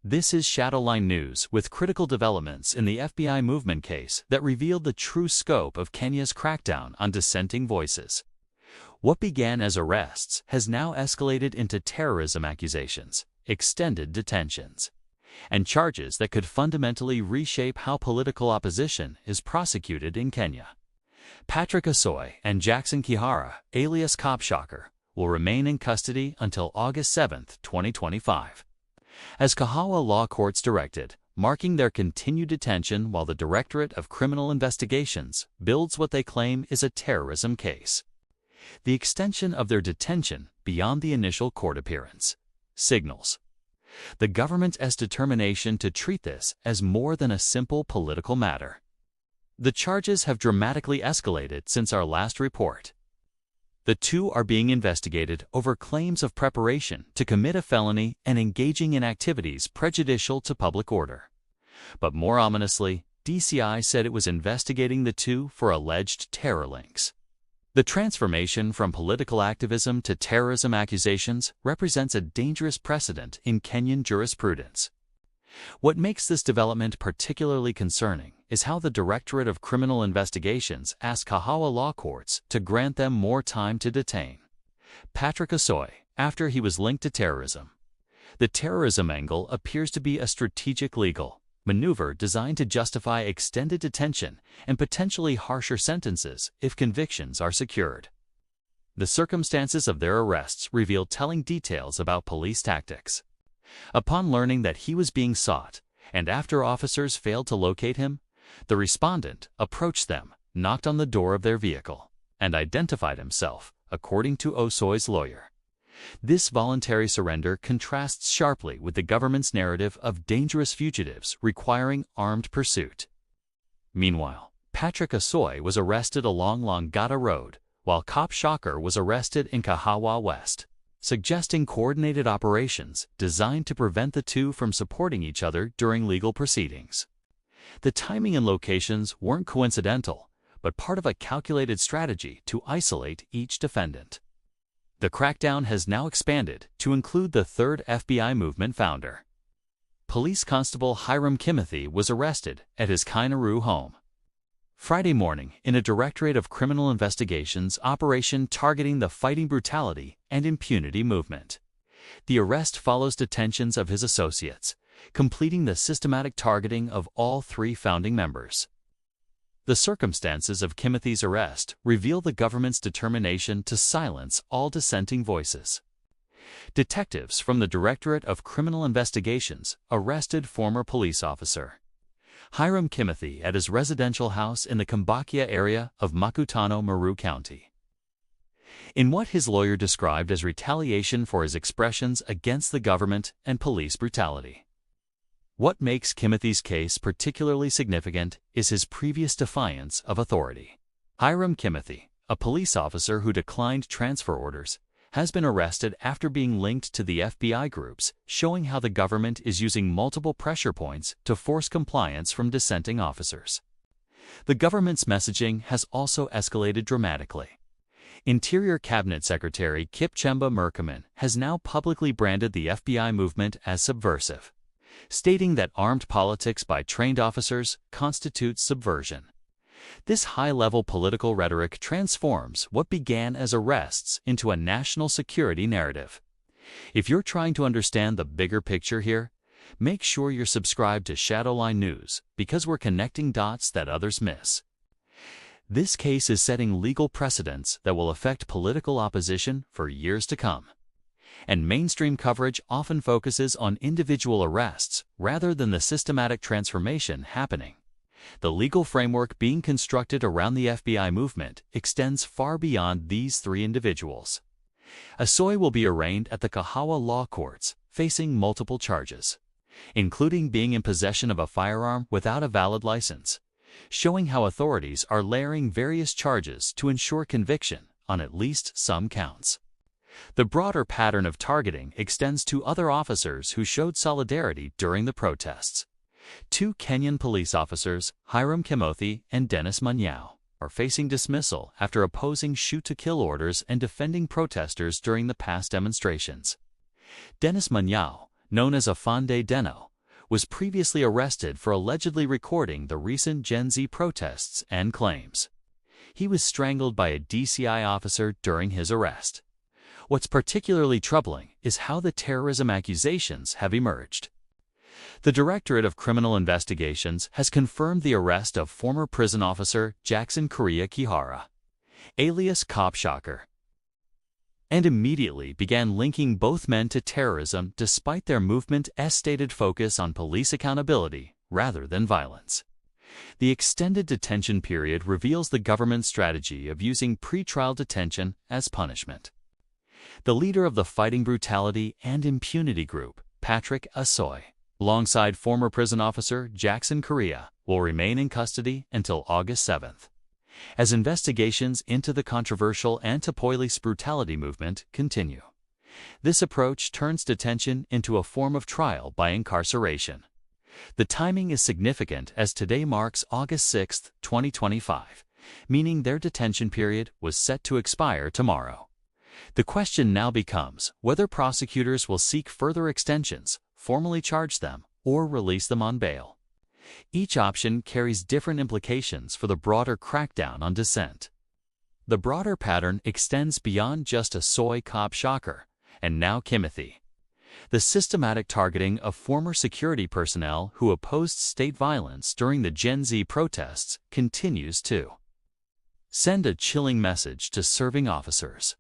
This is Shadowline News with critical developments in the FBI movement case that revealed the true scope of Kenya's crackdown on dissenting voices. What began as arrests has now escalated into terrorism accusations, extended detentions, and charges that could fundamentally reshape how political opposition is prosecuted in Kenya. Patrick Osoi and Jackson Kihara, alias Cop Shakur, will remain in custody until August 7, 2025. As Kahawa Law Courts directed, marking their continued detention while the Directorate of Criminal Investigations builds what they claim is a terrorism case. The extension of their detention beyond the initial court appearance signals the government's determination to treat this as more than a simple political matter. The charges have dramatically escalated since our last report. The two are being investigated over claims of preparation to commit a felony and engaging in activities prejudicial to public order. But more ominously, DCI said it was investigating the two for alleged terror links. The transformation from political activism to terrorism accusations represents a dangerous precedent in Kenyan jurisprudence. What makes this development particularly concerning is how the Directorate of Criminal Investigations asked Kahawa Law Courts to grant them more time to detain Patrick Osoi after he was linked to terrorism. The terrorism angle appears to be a strategic legal maneuver designed to justify extended detention and potentially harsher sentences if convictions are secured. The circumstances of their arrests reveal telling details about police tactics. Upon learning that he was being sought, and after officers failed to locate him, the respondent approached them, knocked on the door of their vehicle, and identified himself, according to Osoi's lawyer. This voluntary surrender contrasts sharply with the government's narrative of dangerous fugitives requiring armed pursuit. Meanwhile, Patrick Osoi was arrested along Langata Road, while Cop Shakur was arrested in Kahawa West, suggesting coordinated operations designed to prevent the two from supporting each other during legal proceedings. The timing and locations weren't coincidental, but part of a calculated strategy to isolate each defendant. The crackdown has now expanded to include the third FBI movement founder. Police Constable Hiram Kimathi was arrested at his Kaineroo home Friday morning in a Directorate of Criminal Investigations operation targeting the Fighting Brutality and Impunity movement. The arrest follows detentions of his associates, completing the systematic targeting of all three founding members. The circumstances of Kimathi's arrest reveal the government's determination to silence all dissenting voices. Detectives from the Directorate of Criminal Investigations arrested former police officer Hiram Kimathi at his residential house in the Kambakia area of Makutano, Meru County, in what his lawyer described as retaliation for his expressions against the government and police brutality. What makes Kimathi's case particularly significant is his previous defiance of authority. Hiram Kimathi, a police officer who declined transfer orders, has been arrested after being linked to the FBI groups, showing how the government is using multiple pressure points to force compliance from dissenting officers. The government's messaging has also escalated dramatically. Interior Cabinet Secretary Kipchumba Murkomen has now publicly branded the FBI movement as subversive, stating that armed politics by trained officers constitutes subversion. This high-level political rhetoric transforms what began as arrests into a national security narrative. If you're trying to understand the bigger picture here, make sure you're subscribed to Shadowline News because we're connecting dots that others miss. This case is setting legal precedents that will affect political opposition for years to come. And mainstream coverage often focuses on individual arrests rather than the systematic transformation happening. The legal framework being constructed around the FBI movement extends far beyond these three individuals. Osoi will be arraigned at the Kahawa Law Courts, facing multiple charges, including being in possession of a firearm without a valid license, showing how authorities are layering various charges to ensure conviction on at least some counts. The broader pattern of targeting extends to other officers who showed solidarity during the protests. Two Kenyan police officers, Hiram Kimathi and Dennis Manyao, are facing dismissal after opposing shoot-to-kill orders and defending protesters during the past demonstrations. Dennis Manyao, known as Afande Deno, was previously arrested for allegedly recording the recent Gen Z protests and claims. He was strangled by a DCI officer during his arrest. What's particularly troubling is how the terrorism accusations have emerged. The Directorate of Criminal Investigations has confirmed the arrest of former prison officer Jackson Korea Kihara, alias Cop Shakur, and immediately began linking both men to terrorism despite their movement's stated focus on police accountability rather than violence. The extended detention period reveals the government's strategy of using pretrial detention as punishment. The leader of the Fighting Brutality and Impunity group, Patrick Osoi, alongside former prison officer Jackson Korea, will remain in custody until August 7th, as investigations into the controversial anti-police brutality movement continue. This approach turns detention into a form of trial by incarceration. The timing is significant as today marks August 6, 2025, meaning their detention period was set to expire tomorrow. The question now becomes whether prosecutors will seek further extensions, formally charge them, or release them on bail. Each option carries different implications for the broader crackdown on dissent. The broader pattern extends beyond just Osoi Cop Shakur and now Kimathi. The systematic targeting of former security personnel who opposed state violence during the Gen Z protests continues to send a chilling message to serving officers.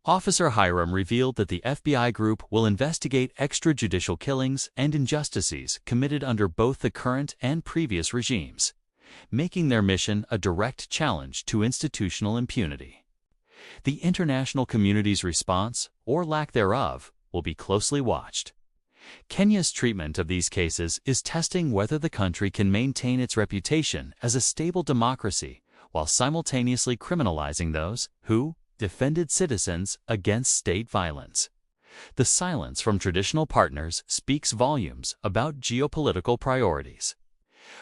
Officer Hiram revealed that the FBI group will investigate extrajudicial killings and injustices committed under both the current and previous regimes, making their mission a direct challenge to institutional impunity. The international community's response, or lack thereof, will be closely watched. Kenya's treatment of these cases is testing whether the country can maintain its reputation as a stable democracy while simultaneously criminalizing those who defended citizens against state violence. The silence from traditional partners speaks volumes about geopolitical priorities.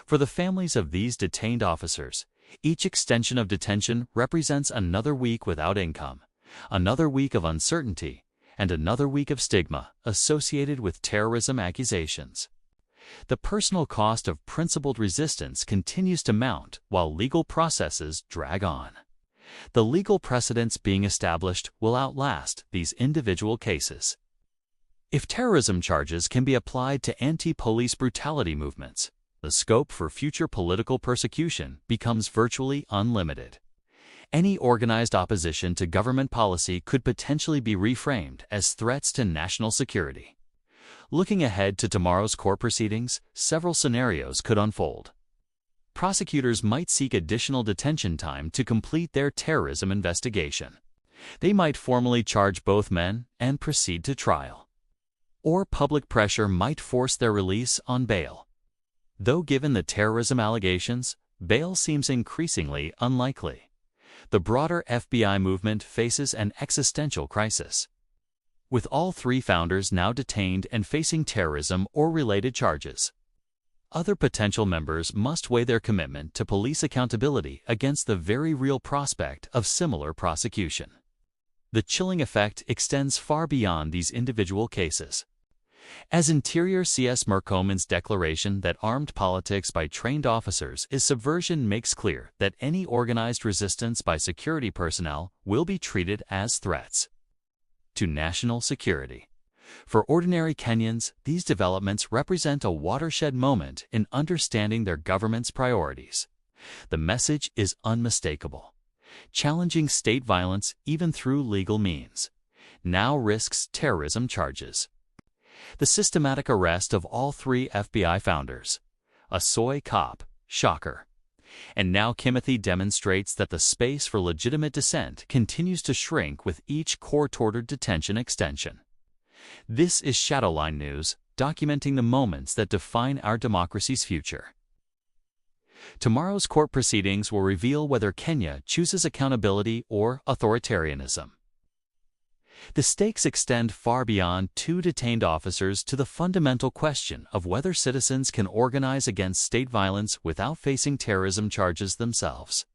For the families of these detained officers, each extension of detention represents another week without income, another week of uncertainty, and another week of stigma associated with terrorism accusations. The personal cost of principled resistance continues to mount while legal processes drag on. The legal precedents being established will outlast these individual cases. If terrorism charges can be applied to anti-police brutality movements, the scope for future political persecution becomes virtually unlimited. Any organized opposition to government policy could potentially be reframed as threats to national security. Looking ahead to tomorrow's court proceedings, several scenarios could unfold. Prosecutors might seek additional detention time to complete their terrorism investigation. They might formally charge both men and proceed to trial. Or public pressure might force their release on bail. Though given the terrorism allegations, bail seems increasingly unlikely. The broader FBI movement faces an existential crisis. With all three founders now detained and facing terrorism or related charges, other potential members must weigh their commitment to police accountability against the very real prospect of similar prosecution. The chilling effect extends far beyond these individual cases. As Interior CS Murkomen's declaration that armed politics by trained officers is subversion makes clear that any organized resistance by security personnel will be treated as threats to national security. For ordinary Kenyans, these developments represent a watershed moment in understanding their government's priorities. The message is unmistakable. Challenging state violence, even through legal means, now risks terrorism charges. The systematic arrest of all three FBI founders, Osoi Cop Shakur, and now Kimathi, demonstrates that the space for legitimate dissent continues to shrink with each court-ordered detention extension. This is Shadowline News, documenting the moments that define our democracy's future. Tomorrow's court proceedings will reveal whether Kenya chooses accountability or authoritarianism. The stakes extend far beyond two detained officers to the fundamental question of whether citizens can organize against state violence without facing terrorism charges themselves.